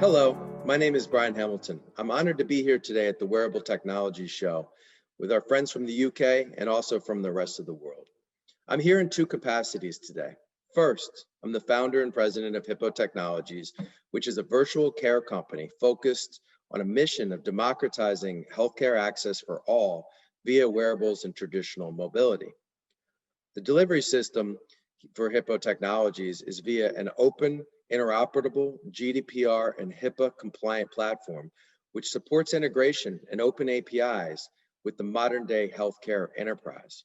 Hello, my name is Brian Hamilton. I'm honored to be here today at the Wearable Technologies Show with our friends from the UK and also from the rest of the world. I'm here in two capacities today. First, I'm the founder and president of Hippo Technologies, which is a virtual care company focused on a mission of democratizing healthcare access for all via wearables and traditional mobility. The delivery system for Hippo Technologies is via an open, interoperable, GDPR and HIPAA compliant platform, which supports integration and open APIs with the modern day healthcare enterprise.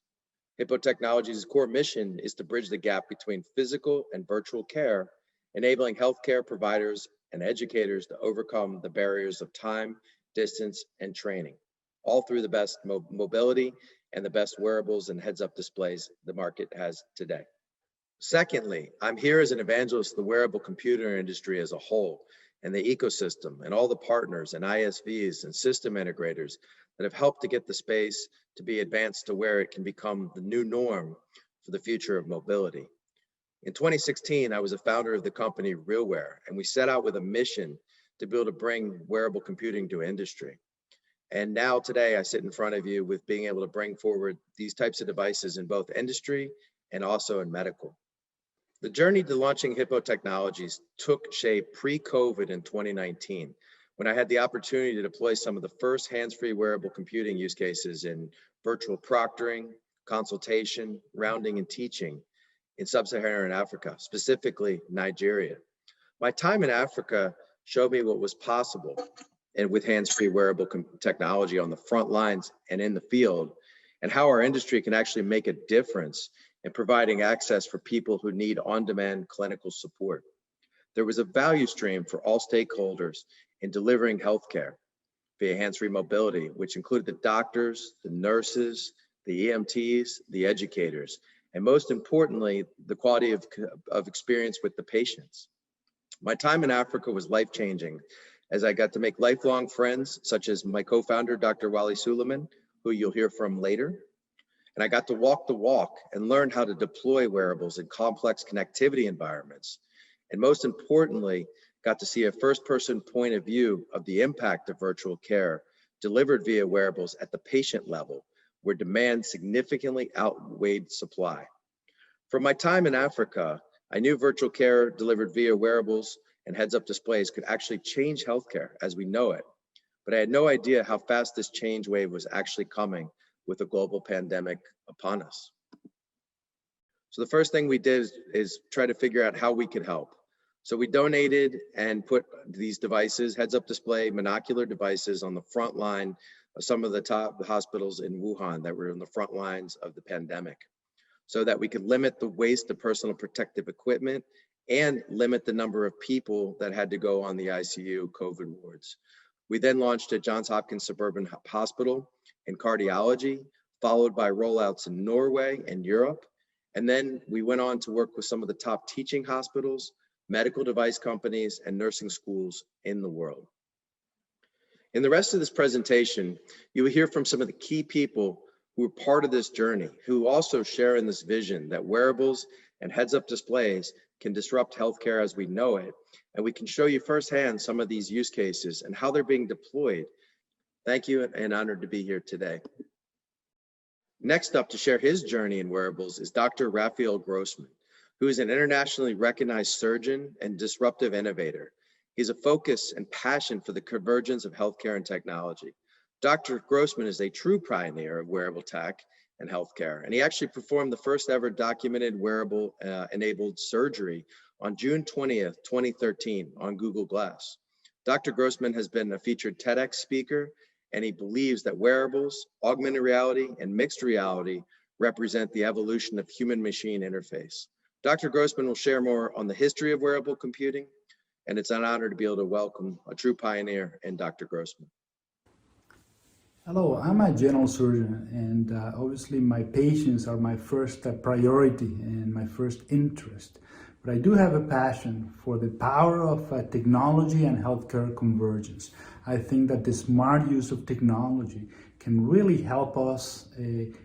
Hippo Technologies' core mission is to bridge the gap between physical and virtual care, enabling healthcare providers and educators to overcome the barriers of time, distance, and training, all through the best mobility and the best wearables and heads-up displays the market has today. Secondly, I'm here as an evangelist of the wearable computer industry as a whole and the ecosystem and all the partners and ISVs and system integrators that have helped to get the space to be advanced to where it can become the new norm for the future of mobility. In 2016, I was a founder of the company RealWear, and we set out with a mission to be able to bring wearable computing to industry. And now today I sit in front of you with being able to bring forward these types of devices in both industry and also in medical. The journey to launching Hippo Technologies took shape pre-COVID in 2019, when I had the opportunity to deploy some of the first hands-free wearable computing use cases in virtual proctoring, consultation, rounding, and teaching in sub-Saharan Africa, specifically Nigeria. My time in Africa showed me what was possible and with hands-free wearable technology on the front lines and in the field, and how our industry can actually make a difference in providing access for people who need on-demand clinical support. There was a value stream for all stakeholders in delivering healthcare via hands-free mobility, which included the doctors, the nurses, the EMTs, the educators, and most importantly, the quality of experience with the patients. My time in Africa was life-changing, as I got to make lifelong friends, such as my co-founder, Dr. Wally Suleiman, who you'll hear from later. And I got to walk the walk and learn how to deploy wearables in complex connectivity environments. And most importantly, got to see a first-person point of view of the impact of virtual care delivered via wearables at the patient level, where demand significantly outweighed supply. From my time in Africa, I knew virtual care delivered via wearables and heads-up displays could actually change healthcare as we know it. But I had no idea how fast this change wave was actually coming with a global pandemic upon us. So the first thing we did is try to figure out how we could help. So we donated and put these devices, heads-up display, monocular devices on the front line of some of the top hospitals in Wuhan that were in the front lines of the pandemic, so that we could limit the waste of personal protective equipment and limit the number of people that had to go on the ICU COVID wards. We then launched at Johns Hopkins Suburban Hospital in cardiology, followed by rollouts in Norway and Europe. And then we went on to work with some of the top teaching hospitals, medical device companies, and nursing schools in the world. In the rest of this presentation, you will hear from some of the key people who are part of this journey, who also share in this vision that wearables and heads-up displays can disrupt healthcare as we know it. And we can show you firsthand some of these use cases and how they're being deployed. Thank you, and honored to be here today. Next up to share his journey in wearables is Dr. Raphael Grossman, who is an internationally recognized surgeon and disruptive innovator. He's a focus and passion for the convergence of healthcare and technology. Dr. Grossman is a true pioneer of wearable tech and healthcare, and he actually performed the first ever documented wearable enabled surgery on June 20th, 2013 on Google Glass. Dr. Grossman has been a featured TEDx speaker, and he believes that wearables, augmented reality, and mixed reality represent the evolution of human-machine interface. Dr. Grossman will share more on the history of wearable computing, and it's an honor to be able to welcome a true pioneer in Dr. Grossman. Hello, I'm a general surgeon, and obviously my patients are my first priority and my first interest. But I do have a passion for the power of technology and healthcare convergence. I think that the smart use of technology can really help us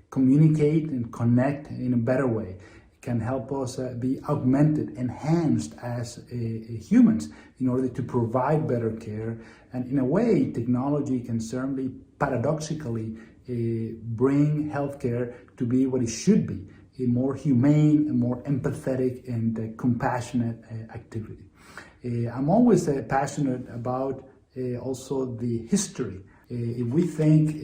communicate and connect in a better way. can help us be augmented, enhanced as humans in order to provide better care. And in a way, technology can certainly, paradoxically, bring healthcare to be what it should be, a more humane, a more empathetic and compassionate activity. I'm always passionate about also the history. If we think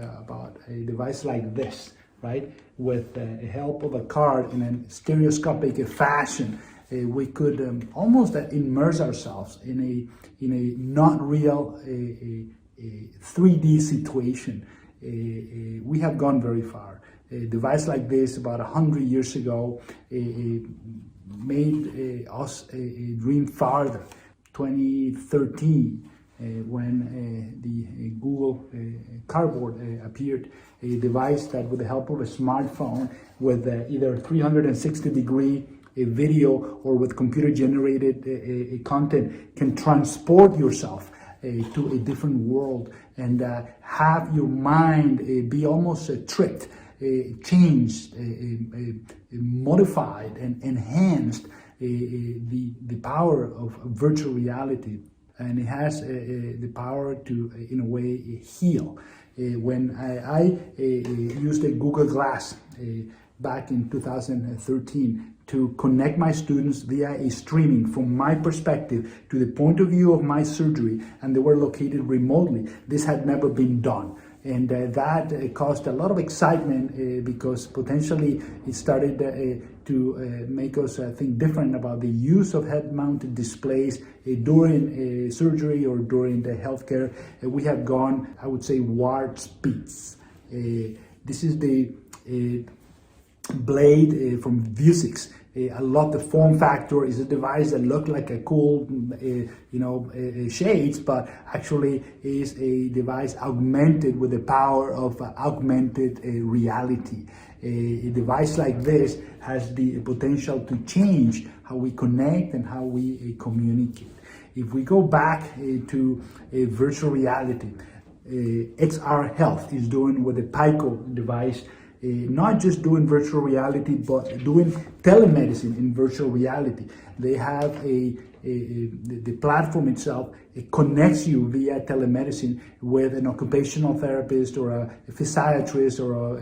about a device like this, right, with the help of a card in a stereoscopic fashion, we could almost immerse ourselves in a not real 3D situation. We have gone very far. A device like this about 100 years ago made us dream farther. 2013, when the Google Cardboard appeared, a device that with the help of a smartphone with either 360-degree video or with computer-generated content can transport yourself to a different world and have your mind be almost tricked, changed, modified and enhanced the power of virtual reality. And it has the power to, in a way, heal. When I used a Google Glass back in 2013 to connect my students via a streaming from my perspective to the point of view of my surgery, and they were located remotely. This had never been done. And that caused a lot of excitement because potentially it started to make us think different about the use of head-mounted displays during surgery or during the healthcare. We have gone, I would say, warp speeds. This is the blade from Vuzix. I love the form factor. Is a device that looked like a cool, shades, but actually is a device augmented with the power of augmented reality. A device like this has the potential to change how we connect and how we communicate. If we go back to virtual reality, XR Health is doing with the Pico device, not just doing virtual reality, but doing telemedicine in virtual reality. They have the platform itself, it connects you via telemedicine with an occupational therapist or a physiatrist or a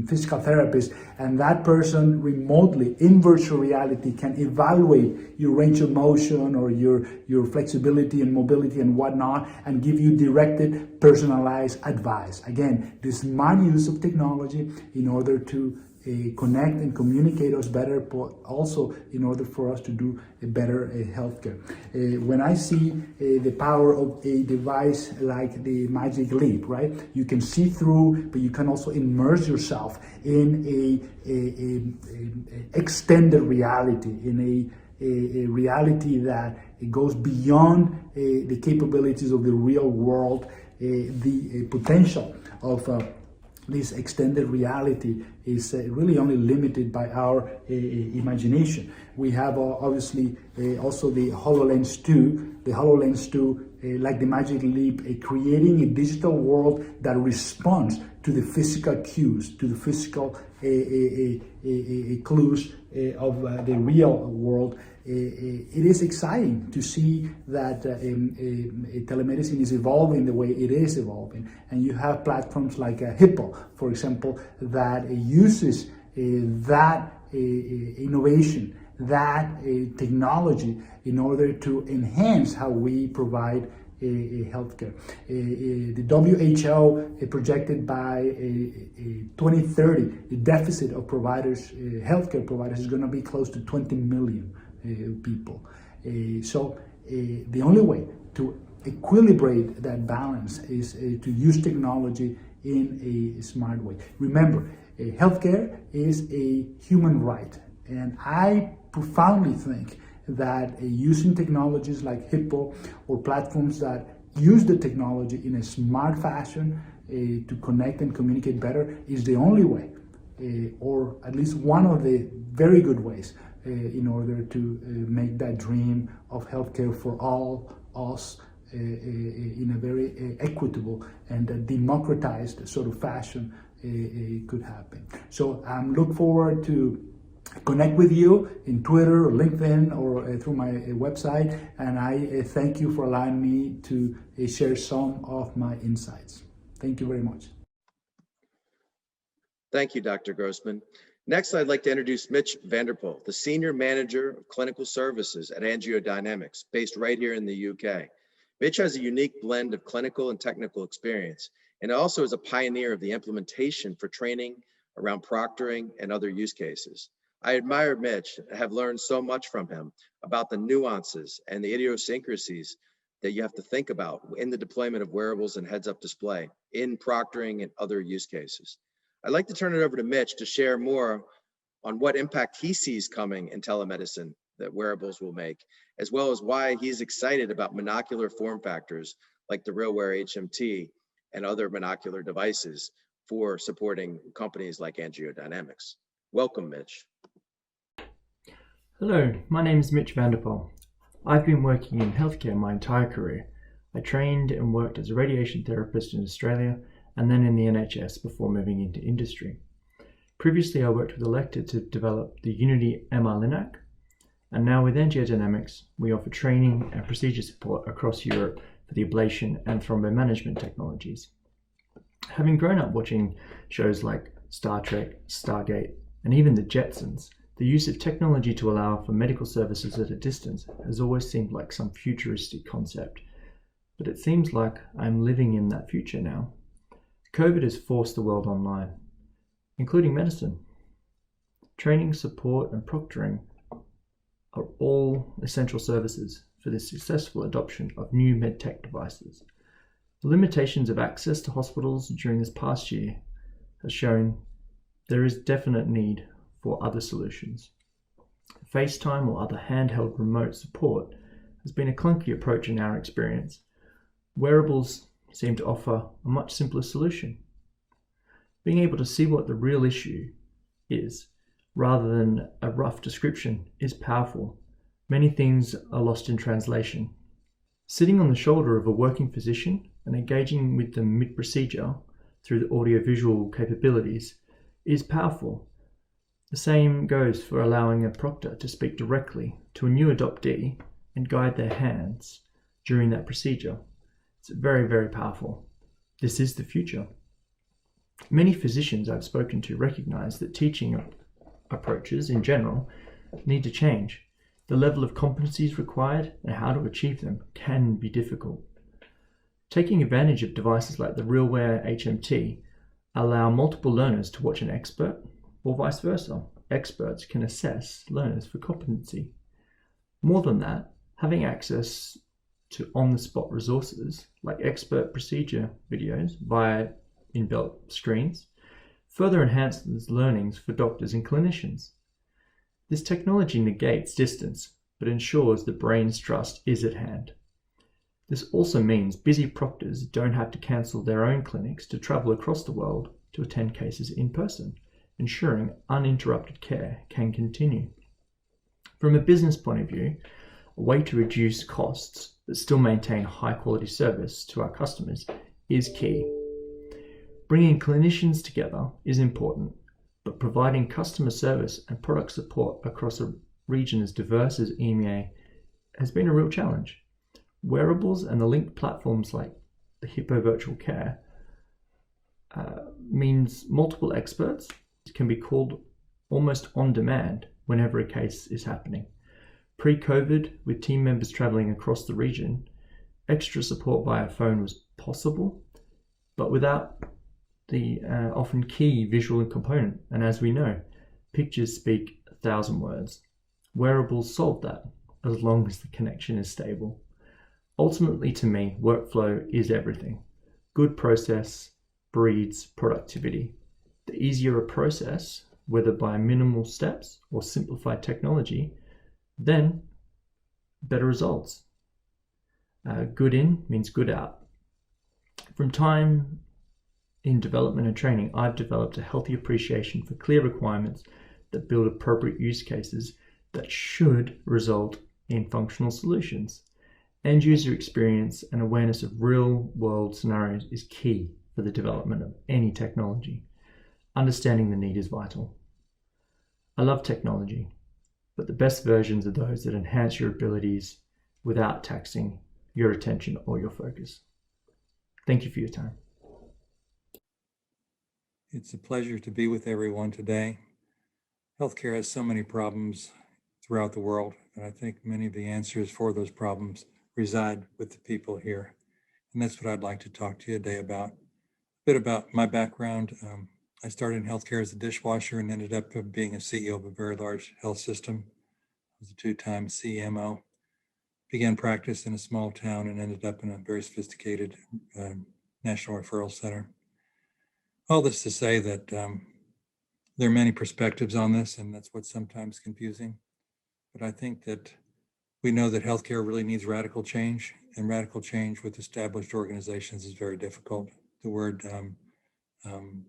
physical therapist, and that person remotely in virtual reality can evaluate your range of motion or your flexibility and mobility and whatnot, and give you directed, personalized advice. Again, the smart use of technology in order to connect and communicate us better, but also in order for us to do a better healthcare. When I see the power of a device like the Magic Leap, right? You can see through, but you can also immerse yourself in a extended reality, in a reality that it goes beyond the capabilities of the real world. The potential of this extended reality is really only limited by our imagination. We have obviously also the HoloLens 2. The HoloLens 2, like the Magic Leap, creating a digital world that responds to the physical cues, to the physical clues of the real world. It is exciting to see that telemedicine is evolving the way it is evolving, and you have platforms like Hippo, for example, that uses that innovation, that technology in order to enhance how we provide healthcare. The WHO projected by 2030 the deficit of providers, healthcare providers, is going to be close to 20 million people. So the only way to equilibrate that balance is to use technology in a smart way. Remember, healthcare is a human right, and I profoundly think that using technologies like Hippo or platforms that use the technology in a smart fashion to connect and communicate better is the only way, or at least one of the very good ways in order to make that dream of healthcare for all us in a very equitable and democratized sort of fashion could happen. So I'm look forward to connect with you in Twitter or LinkedIn or through my website. And I thank you for allowing me to share some of my insights. Thank you very much. Thank you, Dr. Grossman. Next, I'd like to introduce Mitch Vanderpoel, the Senior Manager of Clinical Services at AngioDynamics, based right here in the UK. Mitch has a unique blend of clinical and technical experience, and also is a pioneer of the implementation for training around proctoring and other use cases. I admire Mitch, have learned so much from him about the nuances and the idiosyncrasies that you have to think about in the deployment of wearables and heads-up display in proctoring and other use cases. I'd like to turn it over to Mitch to share more on what impact he sees coming in telemedicine that wearables will make, as well as why he's excited about monocular form factors like the RealWear HMT and other monocular devices for supporting companies like AngioDynamics. Welcome, Mitch. Hello, my name is Mitch Vanderpoel. I've been working in healthcare my entire career. I trained and worked as a radiation therapist in Australia and then in the NHS before moving into industry. Previously, I worked with Elekta to develop the Unity MR-Linac, and now with AngioDynamics, we offer training and procedure support across Europe for the ablation and thrombo management technologies. Having grown up watching shows like Star Trek, Stargate, and even the Jetsons, the use of technology to allow for medical services at a distance has always seemed like some futuristic concept, but it seems like I'm living in that future now. COVID has forced the world online, including medicine. Training, support, and proctoring are all essential services for the successful adoption of new medtech devices. The limitations of access to hospitals during this past year has shown there is definite need for other solutions. FaceTime or other handheld remote support has been a clunky approach in our experience. Wearables seem to offer a much simpler solution. Being able to see what the real issue is, rather than a rough description, is powerful. Many things are lost in translation. Sitting on the shoulder of a working physician and engaging with them mid-procedure through the audiovisual capabilities is powerful. The same goes for allowing a proctor to speak directly to a new adoptee and guide their hands during that procedure. It's very, very powerful. This is the future. Many physicians I've spoken to recognize that teaching approaches in general need to change. The level of competencies required and how to achieve them can be difficult. Taking advantage of devices like the RealWear HMT allow multiple learners to watch an expert, or vice versa. Experts can assess learners for competency. More than that, having access to on-the-spot resources like expert procedure videos via inbuilt screens further enhances learnings for doctors and clinicians. This technology negates distance, but ensures the brain's trust is at hand. This also means busy proctors don't have to cancel their own clinics to travel across the world to attend cases in person, ensuring uninterrupted care can continue. From a business point of view, a way to reduce costs but still maintain high quality service to our customers is key. Bringing clinicians together is important, but providing customer service and product support across a region as diverse as EMEA has been a real challenge. Wearables and the linked platforms like the Hippo virtual care means multiple experts can be called almost on demand whenever a case is happening. Pre-COVID, with team members traveling across the region, extra support via phone was possible, but without the often key visual component. And as we know, pictures speak 1,000 words. Wearables solve that, as long as the connection is stable. Ultimately, to me, workflow is everything. Good process breeds productivity. The easier a process, whether by minimal steps or simplified technology, then better results. Good in means good out. From time in development and training, I've developed a healthy appreciation for clear requirements that build appropriate use cases that should result in functional solutions. End user experience and awareness of real world scenarios is key for the development of any technology. Understanding the need is vital. I love technology, but the best versions are those that enhance your abilities without taxing your attention or your focus. Thank you for your time. It's a pleasure to be with everyone today. Healthcare has so many problems throughout the world, and I think many of the answers for those problems reside with the people here. And that's what I'd like to talk to you today about. A bit about my background. I started in healthcare as a dishwasher and ended up being a CEO of a very large health system. I was a two-time CMO. Began practice in a small town and ended up in a very sophisticated national referral center. All this to say that there are many perspectives on this, and that's what's sometimes confusing. But I think that we know that healthcare really needs radical change, and radical change with established organizations is very difficult. The word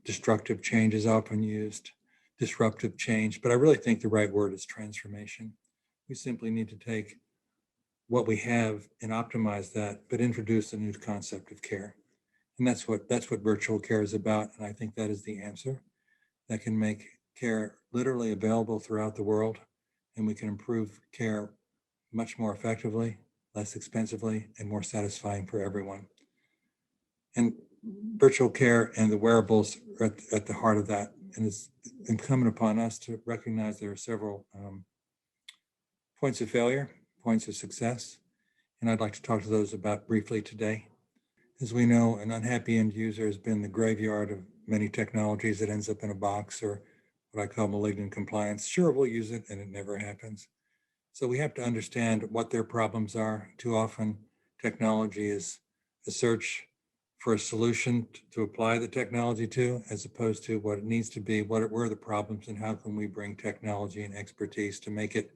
destructive change is often used, disruptive change, but I really think the right word is transformation. We simply need to take what we have and optimize that, but introduce a new concept of care. And that's what virtual care is about. And I think that is the answer that can make care literally available throughout the world. And we can improve care much more effectively, less expensively, and more satisfying for everyone. And virtual care and the wearables are at the heart of that. And it's incumbent upon us to recognize there are several points of failure, points of success. And I'd like to talk to those about briefly today. As we know, an unhappy end user has been the graveyard of many technologies that ends up in a box, or what I call malignant compliance. Sure, we'll use it, and it never happens. So we have to understand what their problems are. Too often, technology is a search for a solution to apply the technology to, as opposed to what it needs to be, what were the problems, and how can we bring technology and expertise to make it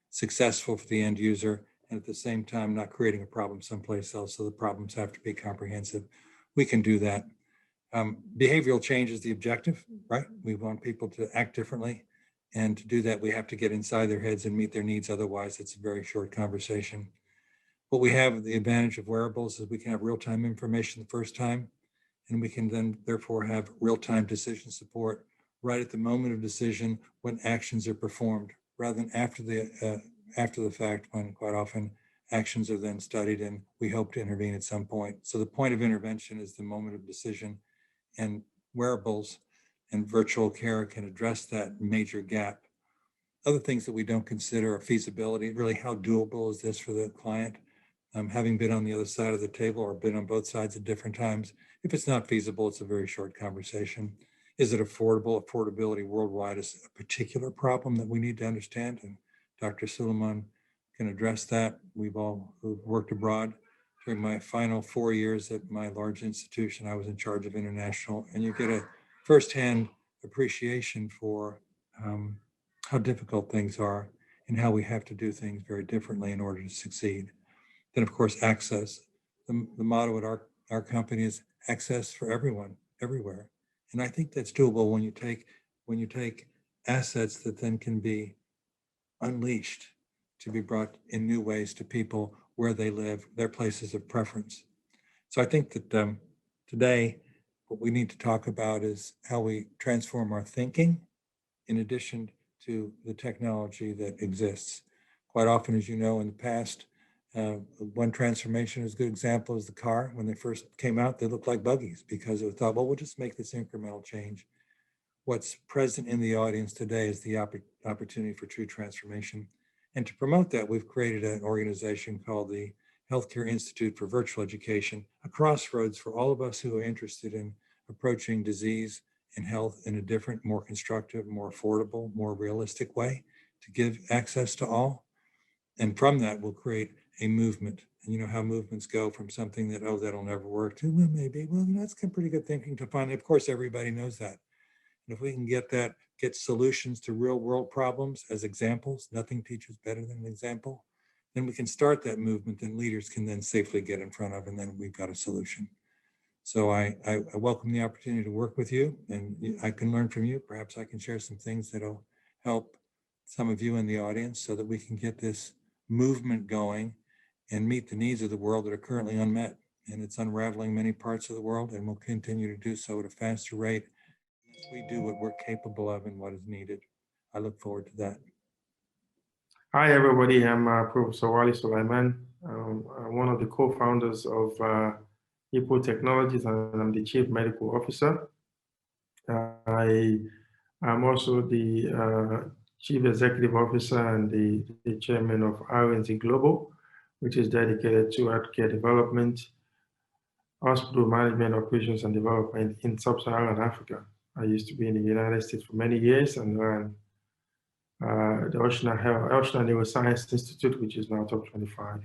successful for the end user, and at the same time not creating a problem someplace else, so the problems have to be comprehensive. We can do that. Behavioral change is the objective, right? We want people to act differently, and to do that, we have to get inside their heads and meet their needs. Otherwise, it's a very short conversation. What we have, the advantage of wearables, is we can have real-time information the first time, and we can then therefore have real-time decision support right at the moment of decision when actions are performed, rather than after the fact, when quite often actions are then studied and we hope to intervene at some point. So the point of intervention is the moment of decision, and wearables and virtual care can address that major gap. Other things that we don't consider are feasibility. Really, how doable is this for the client? Having been on the other side of the table or been on both sides at different times, if it's not feasible, it's a very short conversation. Is it affordable? Affordability worldwide is a particular problem that we need to understand, and Dr. Suleiman can address that. We've all worked abroad. During my final 4 years at my large institution, I was in charge of international, and you get a firsthand appreciation for how difficult things are and how we have to do things very differently in order to succeed. Then, of course, access. The motto at our company is access for everyone, everywhere. And I think that's doable when you take assets that then can be unleashed to be brought in new ways to people where they live, their places of preference. So I think that today, what we need to talk about is how we transform our thinking in addition to the technology that exists. Quite often, as you know, in the past, one transformation is a good example is the car. When they first came out, they looked like buggies because it was thought, well, we'll just make this incremental change. What's present in the audience today is the opportunity for true transformation. And to promote that, we've created an organization called the Healthcare Institute for Virtual Education, a crossroads for all of us who are interested in approaching disease and health in a different, more constructive, more affordable, more realistic way to give access to all. And from that, we'll create a movement. And you know how movements go from something that, oh, that'll never work, to, well, maybe, well, that's pretty good thinking to finally, of course, everybody knows that. And if we can get solutions to real world problems as examples, nothing teaches better than an example, then we can start that movement and leaders can then safely get in front of, and then we've got a solution. So I welcome the opportunity to work with you, and I can learn from you. Perhaps I can share some things that'll help some of you in the audience so that we can get this movement going and meet the needs of the world that are currently unmet. And it's unraveling many parts of the world, and will continue to do so at a faster rate as we do what we're capable of and what is needed. I look forward to that. Hi, everybody. I'm Professor Wali Sulaiman. I'm one of the co-founders of Hippo Technologies, and I'm the Chief Medical Officer. I am also the Chief Executive Officer and the Chairman of R&D Global, which is dedicated to healthcare development, hospital management, operations, and development in sub-Saharan Africa. I used to be in the United States for many years and ran the Ocean Neuroscience Institute, which is now top 25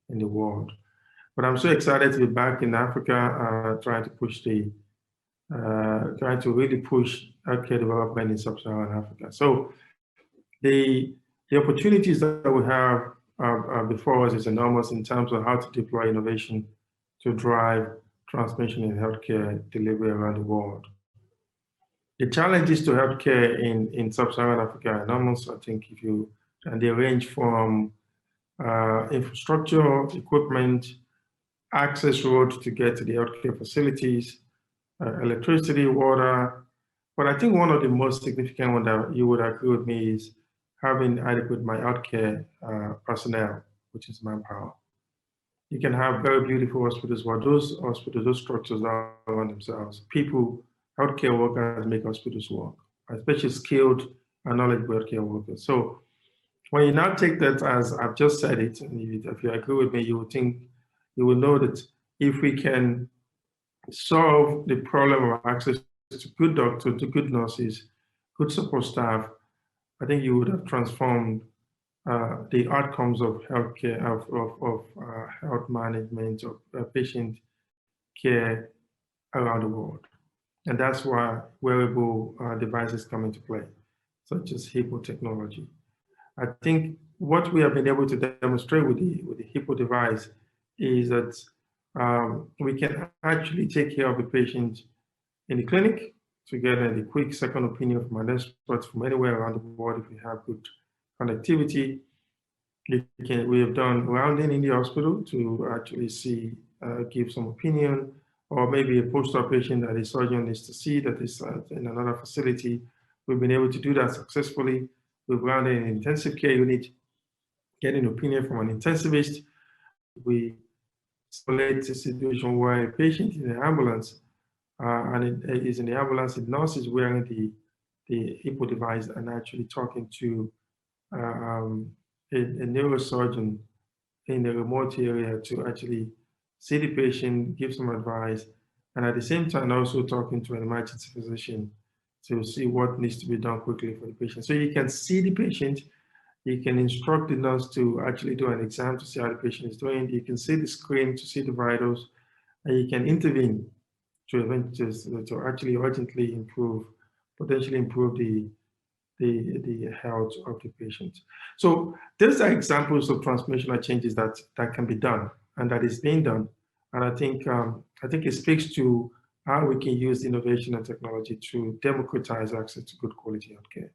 in the world. But I'm so excited to be back in Africa, trying to really push healthcare development in sub-Saharan Africa. So the opportunities that we have before us is enormous in terms of how to deploy innovation to drive transformation in healthcare delivery around the world. The challenges to healthcare in sub-Saharan Africa are enormous. I think they range from infrastructure, equipment, access roads to get to the healthcare facilities, electricity, water. But I think one of the most significant ones that you would agree with me is having adequate healthcare personnel, which is manpower. You can have very beautiful hospitals, but those hospitals, those structures are on themselves. Healthcare workers make hospitals work, especially skilled and knowledgeable healthcare workers. So when you now take that as I've just said it, and if you agree with me, you will know that if we can solve the problem of access to good doctors, to good nurses, good support staff, I think you would have transformed the outcomes of healthcare, of health management, of patient care around the world. And that's why wearable devices come into play, such as Hippo technology. I think what we have been able to demonstrate with the Hippo device is that we can actually take care of the patient in the clinic to get a quick second opinion from an expert from anywhere around the world if we have good connectivity. We have done rounding in the hospital to actually give some opinion, or maybe a post-op patient that a surgeon needs to see that is in another facility. We've been able to do that successfully. We've rounded an intensive care unit, getting opinion from an intensivist. We simulate a situation where a patient in an ambulance, and it is in the ambulance, the nurse is wearing the Hippo device and actually talking to a neurosurgeon in a remote area to actually see the patient, give some advice, and at the same time also talking to an emergency physician to see what needs to be done quickly for the patient. So you can see the patient, you can instruct the nurse to actually do an exam to see how the patient is doing, you can see the screen to see the vitals, and you can intervene to actually urgently potentially improve the health of the patient. So those are examples of transformational changes that can be done and that is being done. And I think it speaks to how we can use innovation and technology to democratize access to good quality healthcare.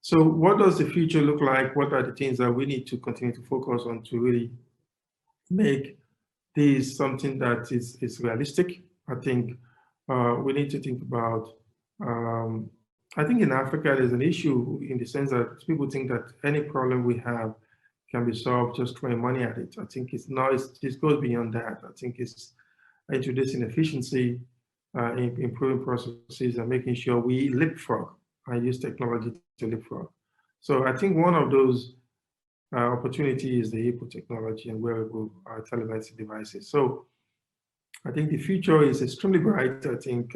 So what does the future look like? What are the things that we need to continue to focus on to really make this something that is realistic? I think we need to think about, I think in Africa, there's an issue in the sense that people think that any problem we have can be solved just throwing money at it. I think it goes beyond that. I think it's introducing efficiency, improving processes, and making sure we leapfrog and use technology to leapfrog. So I think one of those opportunities is the Hippo technology and wearable telemedicine devices. So I think the future is extremely bright. I think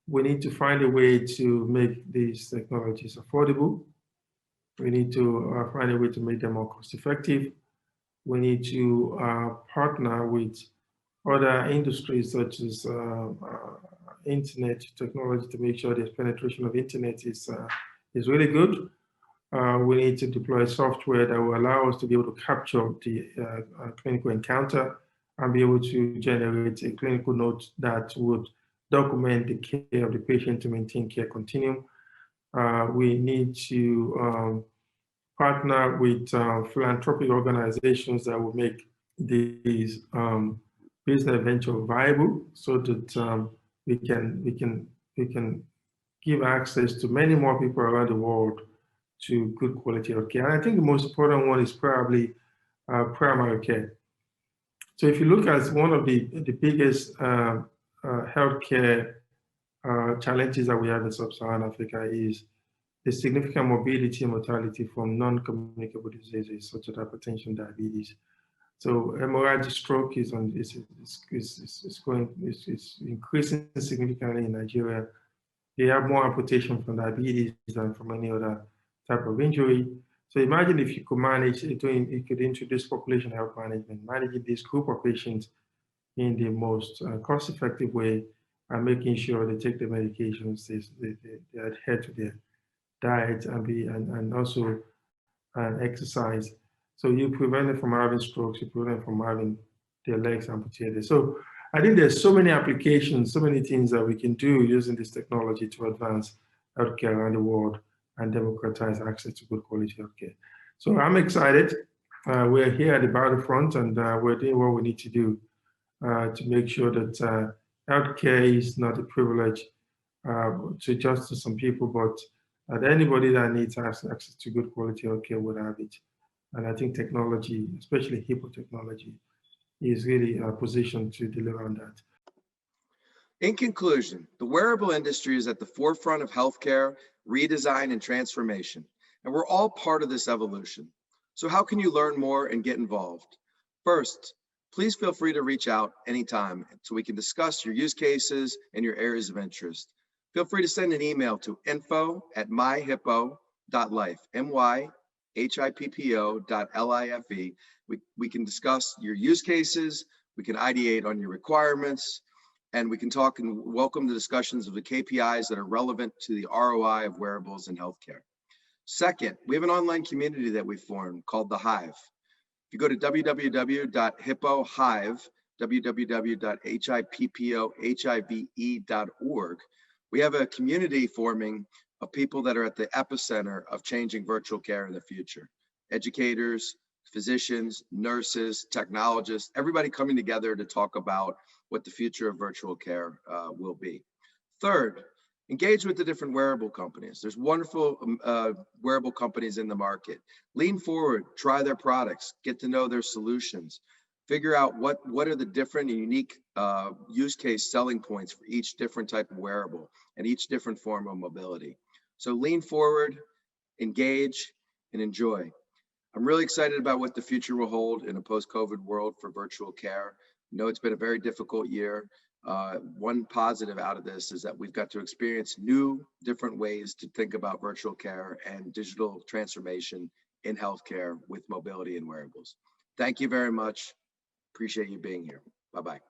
we need to find a way to make these technologies affordable. We need to find a way to make them more cost effective. We need to partner with other industries such as internet technology to make sure the penetration of internet is really good. We need to deploy software that will allow us to be able to capture the clinical encounter and be able to generate a clinical note that would document the care of the patient to maintain care continuum. We need to partner with philanthropic organizations that will make these business venture viable, so that we can give access to many more people around the world to good quality of care. And I think the most important one is probably primary care. So if you look at one of the biggest healthcare challenges that we have in sub-Saharan Africa is the significant morbidity and mortality from non-communicable diseases such as hypertension, diabetes. So hemorrhagic stroke is increasing significantly in Nigeria. They have more amputation from diabetes than from any other type of injury. So imagine if you could manage doing, you could introduce population health management, managing this group of patients in the most cost-effective way, and making sure they take the medications, they adhere to their diet and also exercise. So you prevent them from having strokes, you prevent them from having their legs amputated. So I think there's so many applications, so many things that we can do using this technology to advance healthcare around the world and democratize access to good quality healthcare. So I'm excited. We're here at the battlefront, and we're doing what we need to do to make sure that healthcare is not a privilege to just to some people, but that anybody that needs access to good quality healthcare would have it. And I think technology, especially Hippo technology, is really positioned to deliver on that. In conclusion, the wearable industry is at the forefront of healthcare, redesign, and transformation, and we're all part of this evolution. So how can you learn more and get involved? First, please feel free to reach out anytime so we can discuss your use cases and your areas of interest. Feel free to send an email to info@myhippo.life, myhippo.life. We can discuss your use cases, we can ideate on your requirements, and we can talk and welcome the discussions of the KPIs that are relevant to the ROI of wearables in healthcare. Second, we have an online community that we formed called The Hive. If you go to www.hippohive, www.hippohive.org, we have a community forming of people that are at the epicenter of changing virtual care in the future. Educators, physicians, nurses, technologists, everybody coming together to talk about what the future of virtual care will be. Third, engage with the different wearable companies. There's wonderful wearable companies in the market. Lean forward, try their products, get to know their solutions, figure out what are the different and unique use case selling points for each different type of wearable and each different form of mobility. So lean forward, engage, and enjoy. I'm really excited about what the future will hold in a post-COVID world for virtual care. I know it's been a very difficult year. One positive out of this is that we've got to experience new, different ways to think about virtual care and digital transformation in healthcare with mobility and wearables. Thank you very much. Appreciate you being here. Bye-bye.